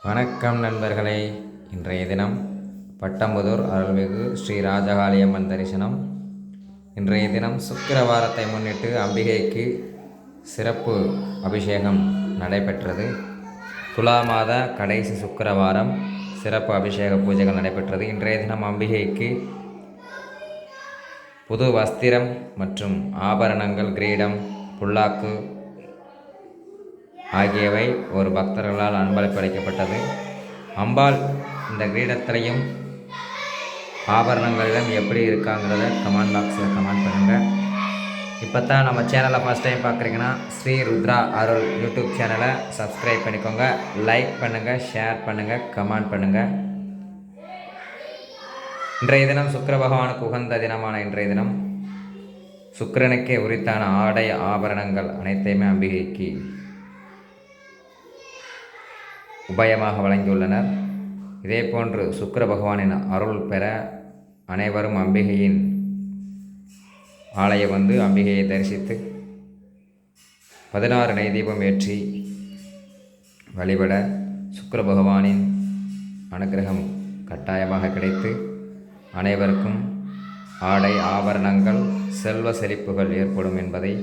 வணக்கம் நண்பர்களே. இன்றைய தினம் பட்டம்புதூர் அருள்மிகு ஸ்ரீ ராஜகாளியம்மன் தரிசனம். இன்றைய தினம் சுக்கிரவாரத்தை முன்னிட்டு அம்பிகைக்கு சிறப்பு அபிஷேகம் நடைபெற்றது. துலா மாத கடைசி சுக்கிரவாரம் சிறப்பு அபிஷேக பூஜைகள் நடைபெற்றது. இன்றைய தினம் அம்பிகைக்கு புது வஸ்திரம் மற்றும் ஆபரணங்கள், கிரீடம், புல்லாக்கு ஆகியவை ஒரு பக்தர்களால் அன்பளிப்பு அளிக்கப்பட்டது. அம்பாள் இந்த கிரீடத்திலையும் ஆபரணங்களிலும் எப்படி இருக்காங்கிறத கமெண்ட் பாக்ஸில் கமெண்ட் பண்ணுங்கள். இப்போ தான் நம்ம சேனலை ஃபஸ்ட் டைம் பார்க்குறீங்கன்னா ஸ்ரீ ருத்ரா அருள் யூடியூப் சேனலை சப்ஸ்கிரைப் பண்ணிக்கோங்க. லைக் பண்ணுங்கள், ஷேர் பண்ணுங்கள், கமெண்ட் பண்ணுங்கள். இன்றைய தினம் சுக்கிர பகவானுக்கு உகந்த தினமான இன்றைய தினம் சுக்கிரனுக்கே உரித்தான ஆடை ஆபரணங்கள் அனைத்தையுமே அம்பிகைக்கு உபயமாக வழங்கியுள்ளனர். இதேபோன்று சுக்கிர பகவானின் அருள் பெற அனைவரும் அம்பிகையின் ஆலயம் வந்து அம்பிகையை தரிசித்து 16 நெய் தீபம் ஏற்றி வழிபட சுக்கிர பகவானின் அனுகிரகம் கட்டாயமாக கிடைத்து அனைவருக்கும் ஆடை ஆபரணங்கள், செல்வ செழிப்புகள் ஏற்படும் என்பதை